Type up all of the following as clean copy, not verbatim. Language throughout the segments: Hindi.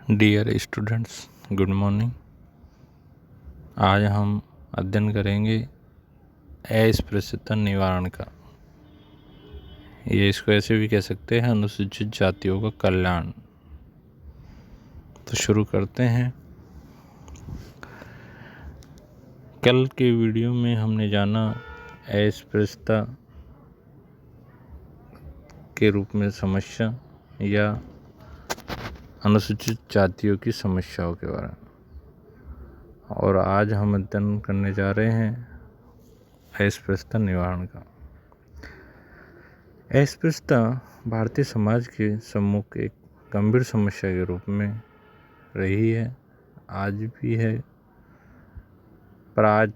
Dear students, good morning. आज हम अध्ययन करेंगे अस्पृश्यता निवारण का। ये इसको ऐसे भी कह सकते हैं अनुसूचित जातियों का कल्याण। तो शुरू करते हैं। कल के वीडियो में हमने जाना अस्पृश्यता के रूप में समस्या या अनुसूचित जातियों की समस्याओं के बारे में, और आज हम अध्ययन करने जा रहे हैं अस्पृश्यता निवारण का। अस्पृश्यता भारतीय समाज के सम्मुख एक गंभीर समस्या के रूप में रही है, आज भी है, पर आज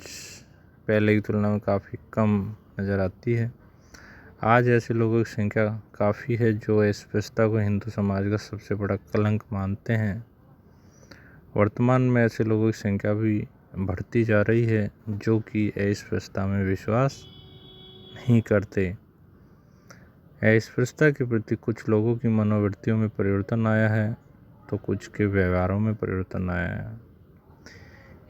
पहले की तुलना में काफ़ी कम नज़र आती है। आज ऐसे लोगों की संख्या काफ़ी है जो अस्पृश्यता को हिंदू समाज का सबसे बड़ा कलंक मानते हैं। वर्तमान में ऐसे लोगों की संख्या भी बढ़ती जा रही है जो कि अस्पृश्यता में विश्वास नहीं करते। अस्पृश्यता के प्रति कुछ लोगों की मनोवृत्तियों में परिवर्तन आया है तो कुछ के व्यवहारों में परिवर्तन आया है।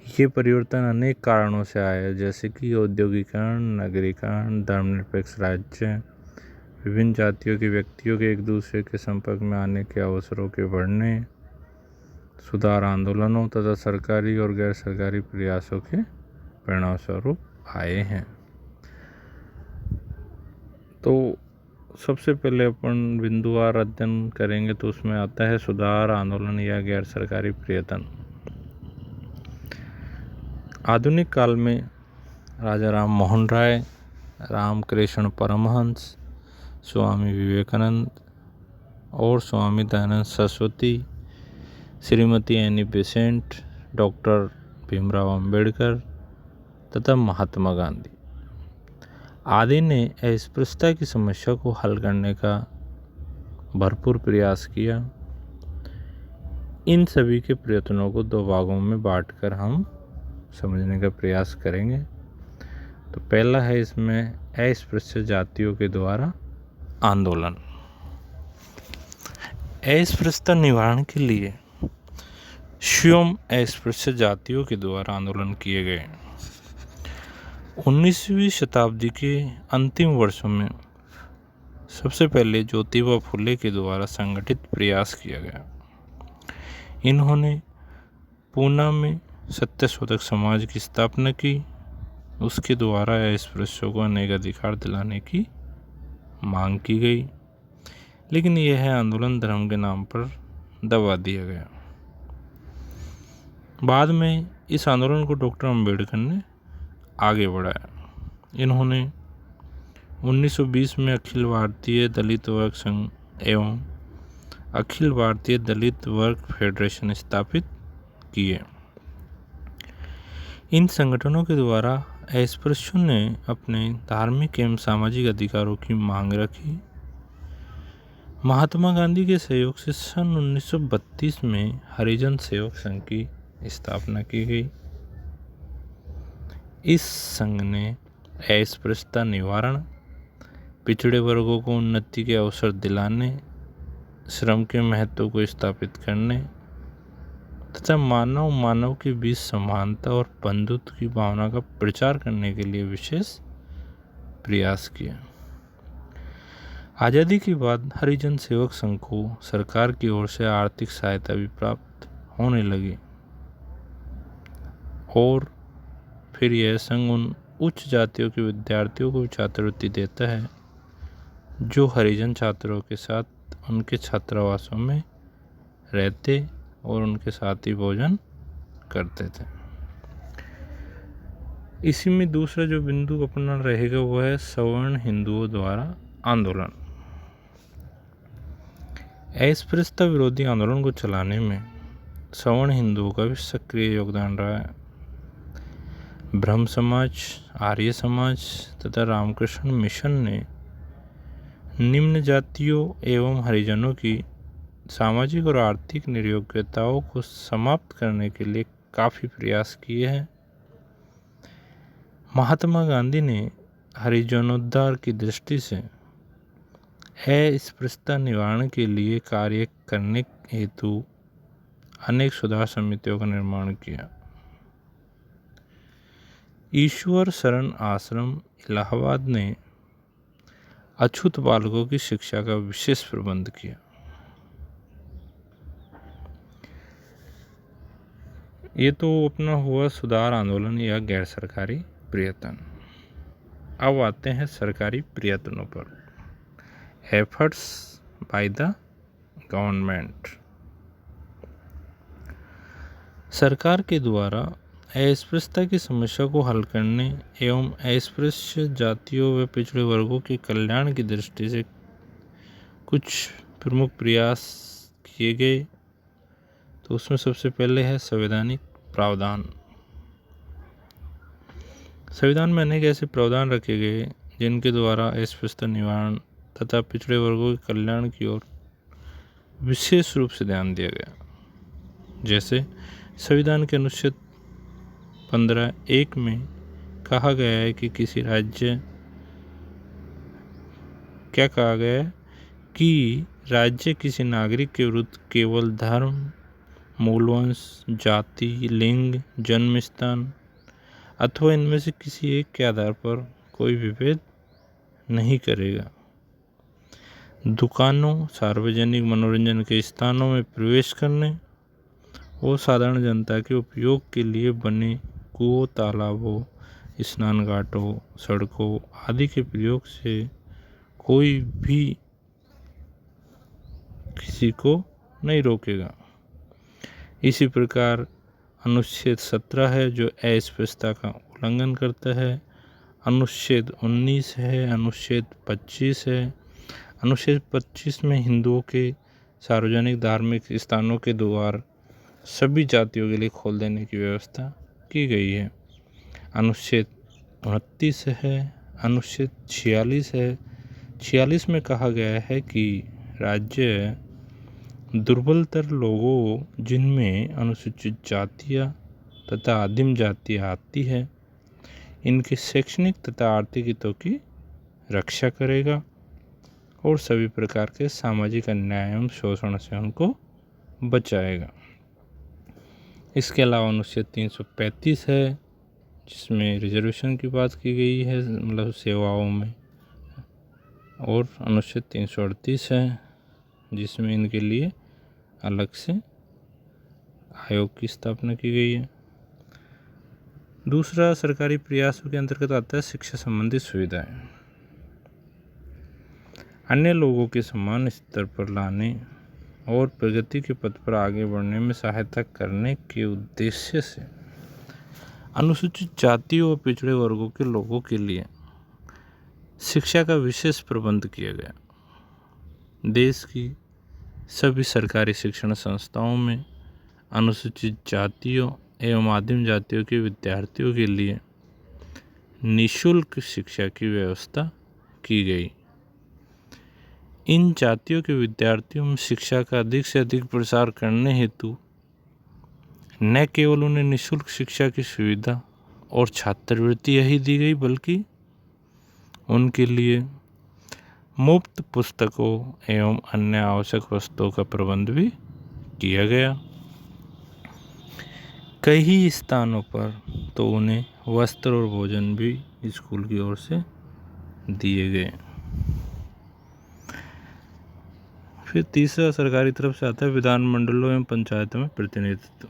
ये परिवर्तन अनेक कारणों से आया है, जैसे कि औद्योगिकरण, नगरीकरण, धर्मनिरपेक्ष राज्य, विभिन्न जातियों के व्यक्तियों के एक दूसरे के संपर्क में आने के अवसरों के बढ़ने, सुधार आंदोलनों तथा सरकारी और गैर सरकारी प्रयासों के परिणाम स्वरूप आए हैं। तो सबसे पहले अपन बिंदुवार अध्ययन करेंगे तो उसमें आता है सुधार आंदोलन या गैर सरकारी प्रयत्न। आधुनिक काल में राजा राम मोहन राय, रामकृष्ण परमहंस, स्वामी विवेकानंद और Swami Dayanand Saraswati, Shrimati Annie Besant, doctor Bhimrao Ambedkar तथा महात्मा गांधी आदि ने अस्पृश्यता की समस्या को हल करने का भरपूर प्रयास किया। इन सभी के प्रयत्नों को दो भागों में बांटकर हम समझने का प्रयास करेंगे। तो पहला है इसमें अस्पृश्य जातियों के द्वारा आंदोलन। अस्पृश्यता निवारण के लिए स्वयं अस्पृश्य जातियों के द्वारा आंदोलन किए गए। 19वीं शताब्दी के अंतिम वर्षों में सबसे पहले ज्योतिबा फुले के द्वारा संगठित प्रयास किया गया। इन्होंने पूना में सत्यशोधक समाज की स्थापना की। उसके द्वारा अस्पृश्यों को अनेक अधिकार दिलाने की मांग की गई, लेकिन यह आंदोलन धर्म के नाम पर दबा दिया गया। बाद में इस आंदोलन को डॉक्टर अंबेडकर ने आगे बढ़ाया। इन्होंने 1920 में अखिल भारतीय दलित वर्ग संघ एवं अखिल भारतीय दलित वर्ग फेडरेशन स्थापित किए। इन संगठनों के द्वारा अस्पृश्यों ने अपने धार्मिक एवं सामाजिक अधिकारों की मांग रखी। महात्मा गांधी के सहयोग से सन 1932 में हरिजन सेवक संघ की स्थापना की गई। इस संघ ने अस्पृश्यता निवारण, पिछड़े वर्गों को उन्नति के अवसर दिलाने, श्रम के महत्व को स्थापित करने तथा मानव के बीच समानता और बंधुत्व की भावना का प्रचार करने के लिए विशेष प्रयास किया। आज़ादी के बाद हरिजन सेवक संघ को सरकार की ओर से आर्थिक सहायता भी प्राप्त होने लगी और फिर यह संघ उन उच्च जातियों के विद्यार्थियों को छात्रवृत्ति देता है जो हरिजन छात्रों के साथ उनके छात्रावासों में रहते और उनके साथ ही भोजन करते थे। इसी में दूसरा जो बिंदु अपना रहेगा वो है सवर्ण हिंदुओं द्वारा आंदोलन। अस्पृश्यता विरोधी आंदोलन को चलाने में सवर्ण हिंदुओं का भी सक्रिय योगदान रहा है। ब्रह्म समाज, आर्य समाज तथा रामकृष्ण मिशन ने निम्न जातियों एवं हरिजनों की सामाजिक और आर्थिक निर्योग्यताओं को समाप्त करने के लिए काफ़ी प्रयास किए हैं। महात्मा गांधी ने हरिजनोद्धार की दृष्टि से अस्पृश्यता निवारण के लिए कार्य करने हेतु अनेक सुधार समितियों का निर्माण किया। ईश्वर शरण आश्रम इलाहाबाद ने अछूत बालकों की शिक्षा का विशेष प्रबंध किया। ये तो अपना हुआ सुधार आंदोलन या गैर सरकारी प्रयत्न। अब आते हैं सरकारी प्रयत्नों पर। Efforts by the government. सरकार के द्वारा अस्पृश्यता की समस्या को हल करने एवं अस्पृश्य जातियों व पिछड़े वर्गों के कल्याण की दृष्टि से कुछ प्रमुख प्रयास किए गए। तो उसमें सबसे पहले है संवैधानिक प्रावधान। संविधान में अनेक ऐसे प्रावधान रखे गए जिनके द्वारा अस्पृश्यता निवारण तथा पिछड़े वर्गों के कल्याण की ओर विशेष रूप से ध्यान दिया गया। जैसे संविधान के अनुच्छेद 15(1) में कहा गया है कि राज्य किसी नागरिक के विरुद्ध केवल धर्म, मूलवंश, जाति, लिंग, जन्म स्थान अथवा इनमें से किसी एक के आधार पर कोई विभेद नहीं करेगा। दुकानों, सार्वजनिक मनोरंजन के स्थानों में प्रवेश करने और साधारण जनता के उपयोग के लिए बने कुओं, तालाबों, स्नान घाटों, सड़कों आदि के प्रयोग से कोई भी किसी को नहीं रोकेगा। इसी प्रकार अनुच्छेद 17 है जो अस्पृश्यता का उल्लंघन करता है। अनुच्छेद 19 है। अनुच्छेद 25 है। अनुच्छेद 25 में हिंदुओं के सार्वजनिक धार्मिक स्थानों के द्वार सभी जातियों के लिए खोल देने की व्यवस्था की गई है। अनुच्छेद 29 है। अनुच्छेद 46 है। 46 में कहा गया है कि राज्य दुर्बलतर लोगों जिनमें अनुसूचित जातियाँ तथा आदिम जातियाँ आती है, इनके शैक्षणिक तथा आर्थिक हितों की रक्षा करेगा और सभी प्रकार के सामाजिक अन्याय एवं शोषण से उनको बचाएगा। इसके अलावा अनुच्छेद 335 है जिसमें रिजर्वेशन की बात की गई है, मतलब सेवाओं में, और अनुच्छेद 338 है जिसमें इनके लिए अलग से आयोग की स्थापना की गई है। दूसरा सरकारी प्रयासों के अंतर्गत आता है शिक्षा संबंधी सुविधाएं। अन्य लोगों के समान स्तर पर लाने और प्रगति के पथ पर आगे बढ़ने में सहायता करने के उद्देश्य से अनुसूचित जातियों और पिछड़े वर्गों के लोगों के लिए शिक्षा का विशेष प्रबंध किया गया। देश की सभी सरकारी शिक्षण संस्थाओं में अनुसूचित जातियों एवं आदिम जातियों के विद्यार्थियों के लिए निःशुल्क शिक्षा की व्यवस्था की गई। इन जातियों के विद्यार्थियों में शिक्षा का अधिक से अधिक प्रसार करने हेतु न केवल उन्हें निःशुल्क शिक्षा की सुविधा और छात्रवृत्ति यही दी गई, बल्कि उनके लिए मुफ्त पुस्तकों एवं अन्य आवश्यक वस्तुओं का प्रबंध भी किया गया। कई स्थानों पर तो उन्हें वस्त्र और भोजन भी स्कूल की ओर से दिए गए। फिर तीसरा सरकारी तरफ से आता है विधानमंडलों एवं पंचायतों में प्रतिनिधित्व।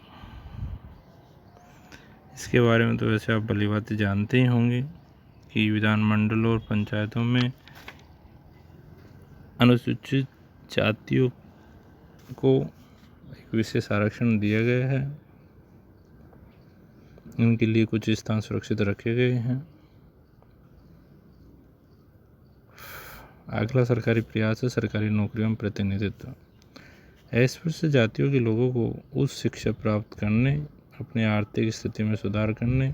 इसके बारे में तो वैसे आप भली बातें जानते ही होंगे कि विधानमंडलों और पंचायतों में अनुसूचित जातियों को एक विशेष आरक्षण दिया गया है। इनके लिए कुछ स्थान सुरक्षित रखे गए हैं। अगला सरकारी प्रयास है सरकारी नौकरियों में प्रतिनिधित्व। अस्पृश्य जातियों के लोगों को उच्च शिक्षा प्राप्त करने, अपनी आर्थिक स्थिति में सुधार करने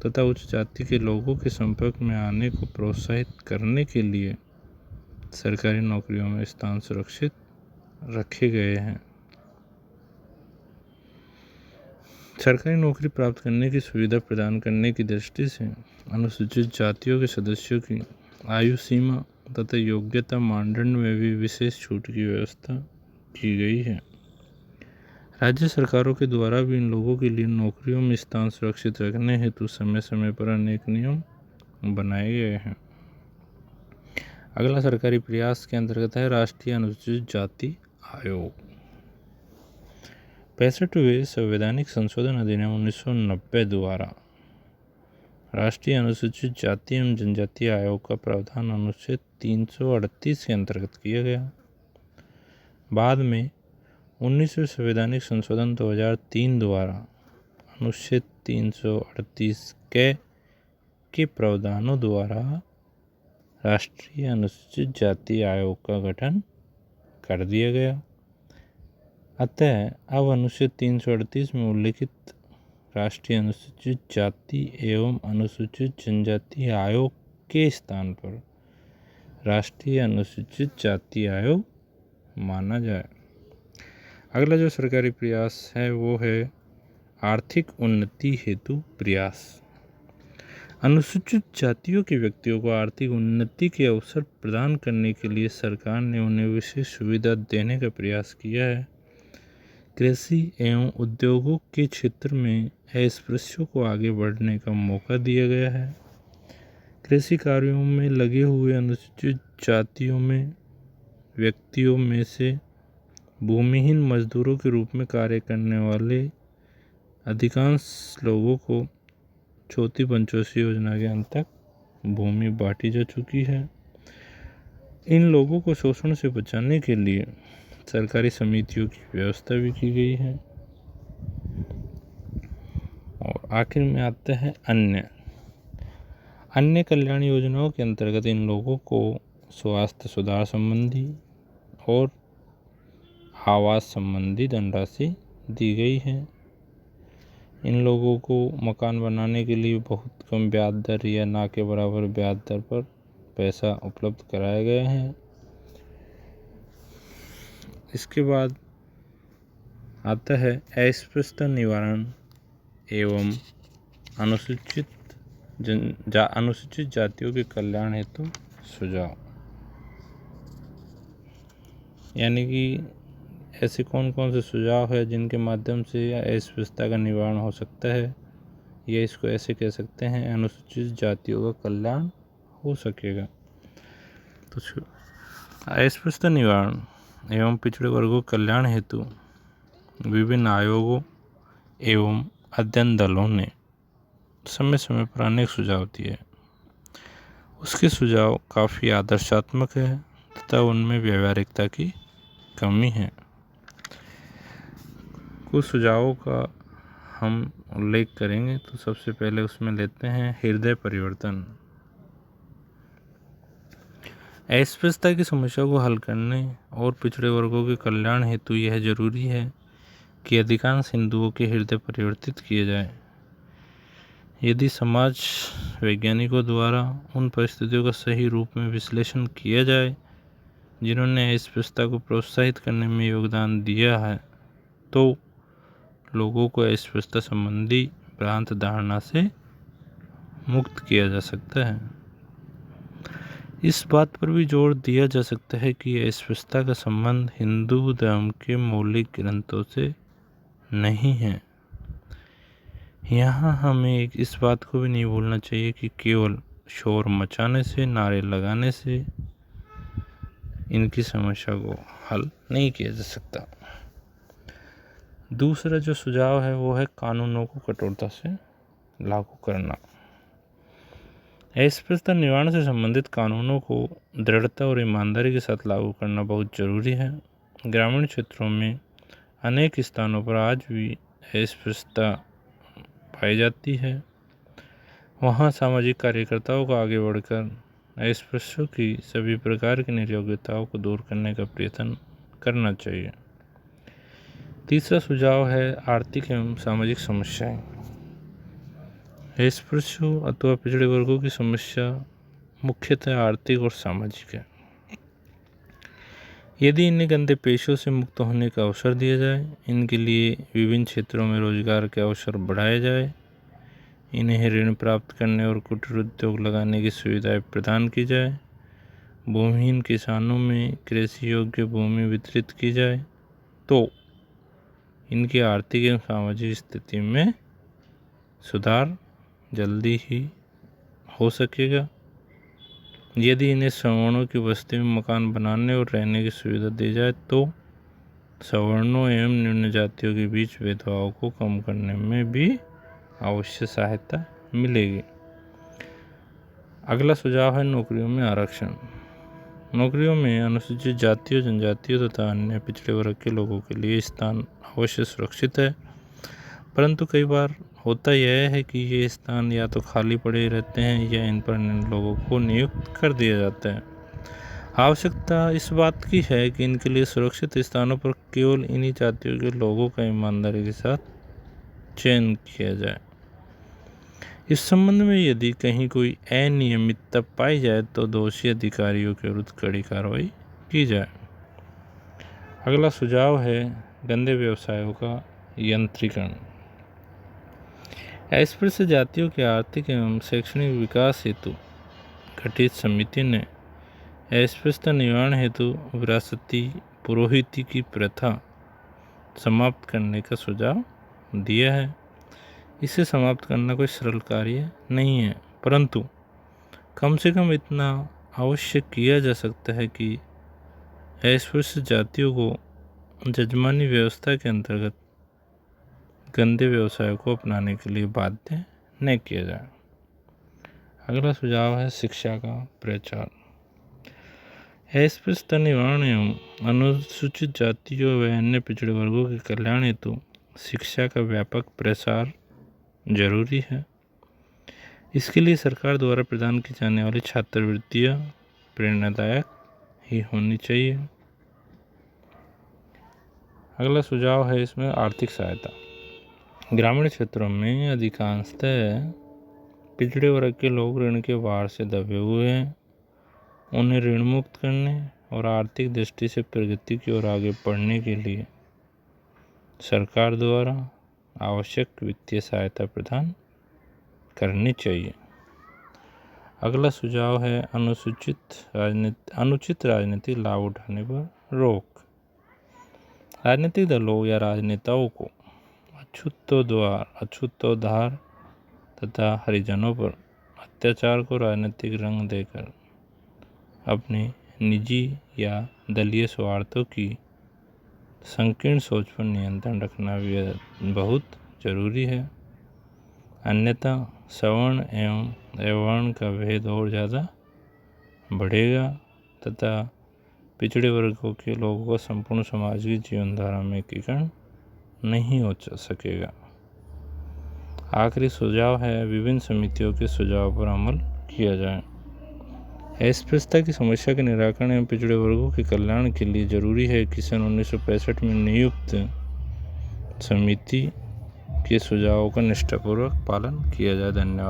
तथा उच्च जाति के लोगों के संपर्क में आने को प्रोत्साहित करने के लिए सरकारी नौकरियों में स्थान सुरक्षित रखे गए हैं। सरकारी नौकरी प्राप्त करने की सुविधा प्रदान करने की दृष्टि से अनुसूचित जातियों के सदस्यों की आयु सीमा तथा योग्यता मानदंड में भी विशेष छूट की व्यवस्था की गई है। राज्य सरकारों के द्वारा भी इन लोगों के लिए नौकरियों में स्थान सुरक्षित रखने हेतु समय समय पर अनेक नियम बनाए गए हैं। अगला सरकारी प्रयास के अंतर्गत है राष्ट्रीय अनुसूचित जाति आयोग। 65वें संवैधानिक संशोधन अधिनियम 1990 द्वारा राष्ट्रीय अनुसूचित जाति एवं जनजाति आयोग का प्रावधान अनुच्छेद 338 के अंतर्गत किया गया। बाद में 19वें संवैधानिक संशोधन 2003 द्वारा अनुच्छेद 338 के प्रावधानों द्वारा राष्ट्रीय अनुसूचित जाति आयोग का गठन कर दिया गया। अतः अब अनुच्छेद 338 में उल्लिखित राष्ट्रीय अनुसूचित जाति एवं अनुसूचित जनजाति आयोग के स्थान पर राष्ट्रीय अनुसूचित जाति आयोग माना जाए। अगला जो सरकारी प्रयास है वो है आर्थिक उन्नति हेतु प्रयास। अनुसूचित जातियों के व्यक्तियों को आर्थिक उन्नति के अवसर प्रदान करने के लिए सरकार ने उन्हें विशेष सुविधा देने का प्रयास किया है। कृषि एवं उद्योगों के क्षेत्र में अस्पृश्यों को आगे बढ़ने का मौका दिया गया है। कृषि कार्यों में लगे हुए अनुसूचित जातियों में व्यक्तियों में से भूमिहीन मजदूरों के रूप में कार्य करने वाले अधिकांश लोगों को चौथी पंचवर्षीय योजना के अंतर्गत भूमि बांटी जा चुकी है। इन लोगों को शोषण से बचाने के लिए सरकारी समितियों की व्यवस्था भी की गई है। और आखिर में आते हैं अन्य कल्याण योजनाओं के अंतर्गत इन लोगों को स्वास्थ्य सुधार संबंधी और आवास संबंधी धनराशि दी गई है। इन लोगों को मकान बनाने के लिए बहुत कम ब्याज दर या ना के बराबर ब्याज दर पर पैसा उपलब्ध कराए गए हैं। इसके बाद आता है अस्पृश्यता निवारण एवं अनुसूचित जातियों के कल्याण हेतु सुझाव। यानी कि ऐसे कौन कौन से सुझाव है जिनके माध्यम से अस्पृश्यता का निवारण हो सकता है, या इसको ऐसे कह सकते हैं अनुसूचित जातियों का कल्याण हो सकेगा। तो अस्पृश्यता निवारण एवं पिछड़े वर्गों के कल्याण हेतु विभिन्न आयोगों एवं अध्ययन दलों ने समय समय पर अनेक सुझाव दिए। उसके सुझाव काफ़ी आदर्शात्मक है तथा उनमें व्यावहारिकता की कमी है। कुछ सुझावों का हम उल्लेख करेंगे तो सबसे पहले उसमें लेते हैं हृदय परिवर्तन। अस्पृश्यता की समस्या को हल करने और पिछड़े वर्गों के कल्याण हेतु यह जरूरी है कि अधिकांश हिंदुओं के हृदय परिवर्तित किए जाए। यदि समाज वैज्ञानिकों द्वारा उन परिस्थितियों का सही रूप में विश्लेषण किया जाए जिन्होंने अस्पृश्यता को प्रोत्साहित करने में योगदान दिया है, तो लोगों को अस्पृश्यता संबंधी भ्रांत धारणा से मुक्त किया जा सकता है। इस बात पर भी जोर दिया जा सकता है कि अस्पृश्यता का संबंध हिंदू धर्म के मौलिक ग्रंथों से नहीं है। यहाँ हमें इस बात को भी नहीं भूलना चाहिए कि केवल शोर मचाने से, नारे लगाने से इनकी समस्या को हल नहीं किया जा सकता। दूसरा जो सुझाव है वो है कानूनों को कठोरता से लागू करना। अस्पृश्यता निवारण से संबंधित कानूनों को दृढ़ता और ईमानदारी के साथ लागू करना बहुत जरूरी है। ग्रामीण क्षेत्रों में अनेक स्थानों पर आज भी अस्पृश्यता पाई जाती है। वहाँ सामाजिक कार्यकर्ताओं को आगे बढ़कर अस्पृश्यों की सभी प्रकार की निर्योग्यताओं को दूर करने का प्रयत्न करना चाहिए। तीसरा सुझाव है आर्थिक एवं सामाजिक समस्याएं। अस्पृश्यों अथवा पिछड़े वर्गों की समस्या मुख्यतः आर्थिक और सामाजिक है। यदि इन्हें गंदे पेशों से मुक्त होने का अवसर दिया जाए, इनके लिए विभिन्न क्षेत्रों में रोजगार के अवसर बढ़ाए जाए, इन्हें ऋण प्राप्त करने और कुटीर उद्योग लगाने की सुविधाएं प्रदान की जाए, भूमिहीन किसानों में कृषि योग्य भूमि वितरित की जाए, तो इनकी आर्थिक एवं सामाजिक स्थिति में सुधार जल्दी ही हो सकेगा। यदि इन्हें सवर्णों की बस्ती में मकान बनाने और रहने की सुविधा दी जाए तो सवर्णों एवं निम्न जातियों के बीच भेदभाव को कम करने में भी अवश्य सहायता मिलेगी। अगला सुझाव है नौकरियों में आरक्षण। नौकरियों में अनुसूचित जातियों, जनजातियों तथा अन्य पिछड़े वर्ग के लोगों के लिए स्थान अवश्य सुरक्षित है, परंतु कई बार होता यह है कि ये स्थान या तो खाली पड़े रहते हैं या इन पर लोगों को नियुक्त कर दिया जाता है। आवश्यकता इस बात की है कि इनके लिए सुरक्षित स्थानों पर केवल इन्हीं जातियों के लोगों का ईमानदारी के साथ चयन किया जाए। इस संबंध में यदि कहीं कोई अनियमितता पाई जाए तो दोषी अधिकारियों के विरुद्ध कड़ी कार्रवाई की जाए। अगला सुझाव है गंदे व्यवसायों का यंत्रीकरण। अस्पृश्य जातियों के आर्थिक एवं शैक्षणिक विकास हेतु गठित समिति ने अस्पृश्यता निवारण हेतु विरासती पुरोहिती की प्रथा समाप्त करने का सुझाव दिया है। इसे समाप्त करना कोई सरल कार्य नहीं है, परंतु कम से कम इतना अवश्य किया जा सकता है कि अस्पृश्य जातियों को जजमानी व्यवस्था के अंतर्गत गंदे व्यवसायों को अपनाने के लिए बाध्य न किया जाए। अगला सुझाव है शिक्षा का प्रचार। अस्पृश्यता निवारण एवं अनुसूचित जातियों व अन्य पिछड़े वर्गों के कल्याण हेतु शिक्षा का व्यापक प्रसार जरूरी है। इसके लिए सरकार द्वारा प्रदान की जाने वाली छात्रवृत्तियाँ प्रेरणादायक ही होनी चाहिए। अगला सुझाव है इसमें आर्थिक सहायता। ग्रामीण क्षेत्रों में अधिकांशतः पिछड़े वर्ग के लोग ऋण के भार से दबे हुए हैं। उन्हें ऋण मुक्त करने और आर्थिक दृष्टि से प्रगति की ओर आगे बढ़ने के लिए सरकार द्वारा आवश्यक वित्तीय सहायता प्रदान करनी चाहिए। अगला सुझाव है अनुचित राजनीतिक लाभ उठाने पर रोक। राजनीतिक दलों या राजनेताओं को अछूतोद्धार तथा हरिजनों पर अत्याचार को राजनीतिक रंग देकर अपनी निजी या दलीय स्वार्थों की संकीर्ण सोच पर नियंत्रण रखना भी बहुत जरूरी है। अन्यथा सवर्ण एवं अवर्ण का भेद और ज़्यादा बढ़ेगा तथा पिछड़े वर्गों के लोगों को संपूर्ण समाज की जीवनधारा में एकीकरण नहीं हो सकेगा। आखिरी सुझाव है विभिन्न समितियों के सुझाव पर अमल किया जाए। अस्पृश्यता की समस्या के निराकरण एवं पिछड़े वर्गों के कल्याण के लिए जरूरी है कि सन 1965 में नियुक्त समिति के सुझावों का निष्ठापूर्वक पालन किया जाए। धन्यवाद।